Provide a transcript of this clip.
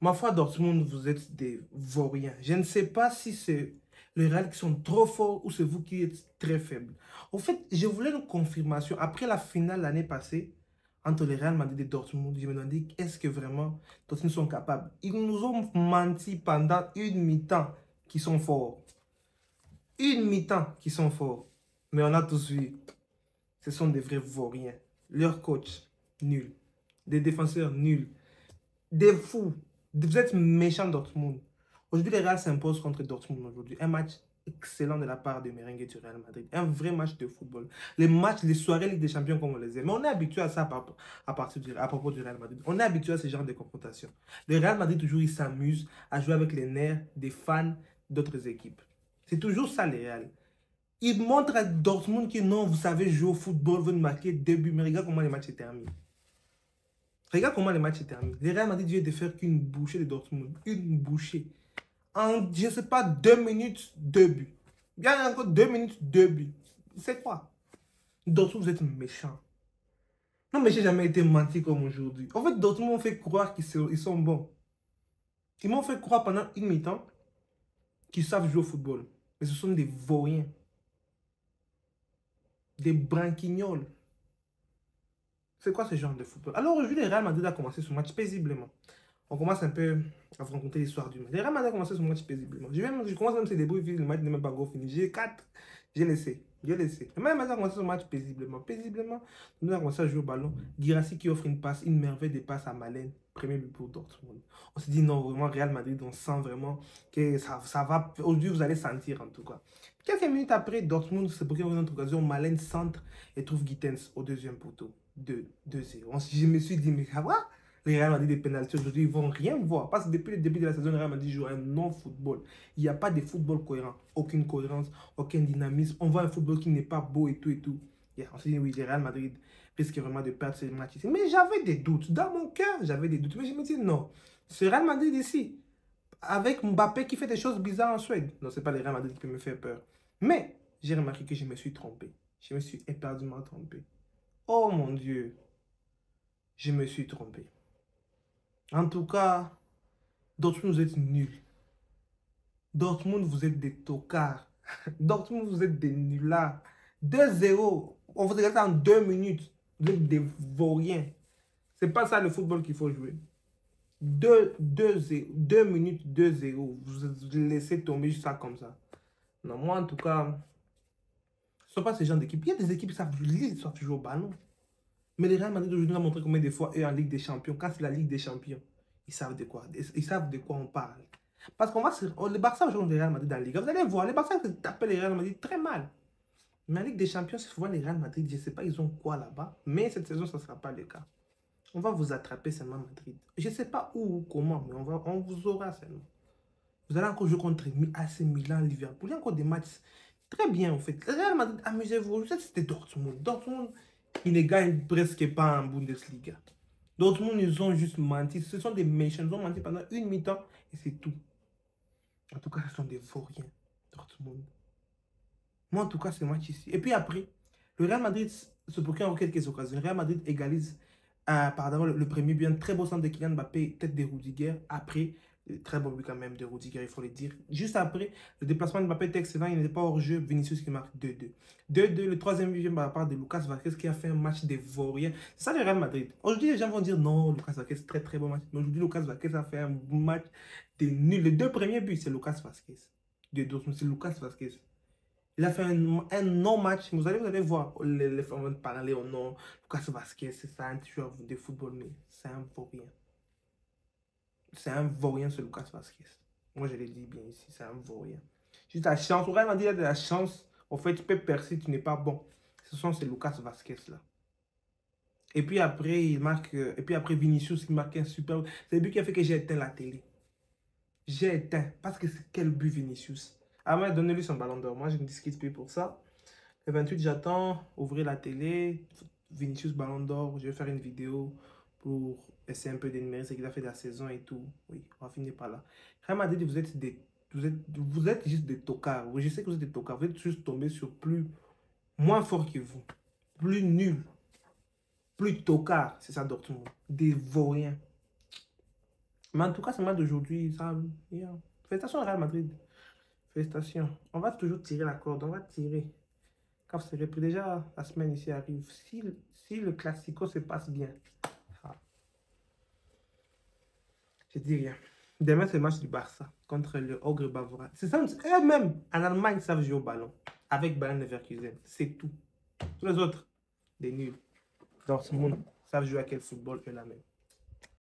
Ma foi, Dortmund, vous êtes des vauriens. Je ne sais pas si c'est le Real qui sont trop forts ou c'est vous qui êtes très faibles. En fait, je voulais une confirmation. Après la finale l'année passée, entre le Real Madrid et Dortmund, je me demandais est-ce que vraiment Dortmund sont capables. Ils nous ont menti pendant une mi-temps qu'ils sont forts. Une mi-temps qu'ils sont forts. Mais on a tous vu, ce sont des vrais vauriens. Leur coach, nul. Des défenseurs, nuls. Des fous. Vous êtes méchants Dortmund. Aujourd'hui, le Real s'impose contre Dortmund aujourd'hui. Un match excellent de la part de Merengue du Real Madrid. Un vrai match de football. Les matchs, les soirées Ligue des Champions comme on les aime. Mais on est habitué à ça à propos du Real Madrid. On est habitué à ce genre de confrontation. Le Real Madrid, toujours, il s'amuse à jouer avec les nerfs des fans d'autres équipes. C'est toujours ça, le Real. Il montre à Dortmund que non, vous savez jouer au football, vous marquer 2 buts. Mais regarde comment les matchs se terminent. Regarde comment les matchs se terminent. Le Real Madrid vient de faire qu'une bouchée de Dortmund. Une bouchée. En, je ne sais pas, 2 minutes, 2 buts. Il y a encore 2 minutes, 2 buts. C'est quoi? Dortmund, vous êtes méchants. Non, mais j'ai jamais été menti comme aujourd'hui. En fait, Dortmund m'ont fait croire qu'ils sont bons. Ils m'ont fait croire pendant une mi-temps qu'ils savent jouer au football. Mais ce sont des vauriens. Des branquignoles. C'est quoi ce genre de football? Alors aujourd'hui, le Real Madrid a commencé ce match paisiblement. On commence un peu à vous raconter l'histoire du match. Le Real Madrid a commencé ce match paisiblement. Je commence même à se débrouiller, le match n'est même pas encore fini. J'ai 4, j'ai laissé. J'ai laissé. Le Real Madrid a commencé ce match paisiblement. Paisiblement, nous avons commencé à jouer au ballon. Guirassy qui offre une passe, une merveille de passe à Malen. Premier but pour Dortmund. On se dit non, vraiment, Real Madrid, on sent vraiment que ça va. Aujourd'hui, vous allez sentir en tout cas. Quelques minutes après, Dortmund, c'est pour une autre occasion, Malen centre et trouve Gittens au deuxième poteau. 2-0. Je me suis dit, mais ça va? Les Real Madrid des pénaltys aujourd'hui, ils ne vont rien voir. Parce que depuis le début de la saison, le Real Madrid joue un non-football. Il n'y a pas de football cohérent. Aucune cohérence, aucun dynamisme. On voit un football qui n'est pas beau et tout et tout. Yeah, on s'est dit, oui, le Real Madrid risque vraiment de perdre ce match ici. Mais j'avais des doutes. Dans mon cœur, j'avais des doutes. Mais je me dis, non. Ce Real Madrid ici, avec Mbappé qui fait des choses bizarres en Suède. Non, ce n'est pas le Real Madrid qui peut me faire peur. Mais j'ai remarqué que je me suis trompé. Je me suis éperdument trompé. Oh mon Dieu, je me suis trompé. En tout cas, Dortmund, vous êtes nuls. Dortmund, vous êtes des tocards. Dortmund, vous êtes des nullards. 2-0. On vous regarde en 2 minutes. Vous êtes des vauriens. C'est pas ça le football qu'il faut jouer. 2 minutes, 2-0. Vous laissez tomber juste ça comme ça. Non, moi, en tout cas, ce ne sont pas ce genre d'équipe. Il y a des équipes qui savent jouer au ballon. Mais les Real Madrid aujourd'hui nous a montré combien de fois eux en Ligue des Champions, quand c'est la Ligue des Champions, ils savent de quoi on parle. Parce qu'on va le Barça aujourd'hui, le Real Madrid dans la Ligue. Vous allez voir, les Barça tapent les Real Madrid très mal. Mais en Ligue des Champions, c'est souvent les Real Madrid, je ne sais pas, ils ont quoi là-bas. Mais cette saison, ça ne sera pas le cas. On va vous attraper seulement Madrid. Je ne sais pas où ou comment, mais on vous aura seulement. Vous allez encore jouer contre AC Milan, Liverpool. Il y a encore des matchs très bien en fait. Le Real Madrid, amusez-vous. C'était Dortmund. Dortmund, ils ne gagnent presque pas en Bundesliga. Dortmund, ils ont juste menti. Ce sont des méchants. Ils ont menti pendant une mi-temps et c'est tout. En tout cas, ce sont des vauriens, Dortmund. Moi, en tout cas, c'est match ici. Et puis après, le Real Madrid se procure en quelques occasions. Le Real Madrid égalise pardon, le premier but. Un très beau centre de Kylian Mbappé, tête de Rudiger. Après, très beau but quand même de Rudiger, il faut le dire. Juste après, le déplacement de Mbappé était excellent. Il n'était pas hors jeu. Vinicius qui marque 2-2. 2-2, le troisième but vient par la part de Lucas Vázquez qui a fait un match de vaurien. C'est ça le Real Madrid. Aujourd'hui, les gens vont dire non, Lucas Vázquez, très très bon match. Mais aujourd'hui, Lucas Vázquez a fait un match de nul. Les 2 premiers buts, c'est Lucas Vázquez. De Dortmund, c'est Lucas Vázquez. Il a fait un non-match. Vous allez voir les femmes parler au nom. Lucas Vázquez, c'est ça, un joueur de football, mais c'est un vaurien. C'est un vaurien, ce Lucas Vázquez. Moi, je l'ai dit bien ici, c'est un vaurien. Juste la chance. On va dire de la chance. En fait, tu peux percer, tu n'es pas bon. Ce sont ces Lucas Vázquez là. Et puis après, il marque. Et puis après, Vinicius qui marque un super. C'est le but qui a fait que j'ai éteint la télé. J'ai éteint. Parce que c'est quel but, Vinicius. Ah, mais donnez-lui son ballon d'or. Moi, je ne discute plus pour ça. Le 28, j'attends. Ouvrir la télé. Vinicius ballon d'or. Je vais faire une vidéo pour essayer un peu d'énumérer ce qu'il a fait de la saison et tout. Oui, on va finir par là. Real Madrid, vous êtes juste des tocards. Oui, je sais que vous êtes des tocards. Vous êtes juste tombés sur moins fort que vous. Plus nul. Plus tocards. C'est ça, Dortmund. Des vauriens. Mais en tout cas, c'est moi d'aujourd'hui. Ça, yeah. Félicitations au Real Madrid. Félicitations. On va toujours tirer la corde. On va tirer. Quand c'est repris, déjà, la semaine ici arrive. Si le Classico se passe bien, ah, je dis rien. Demain, c'est le match du Barça contre le Ogre Bavarois. C'est ça, eux-mêmes, en Allemagne, ils savent jouer au ballon. Avec Bayern Leverkusen. C'est tout. Tous les autres, des nuls. Dortmund savent jouer à quel football eux-là même.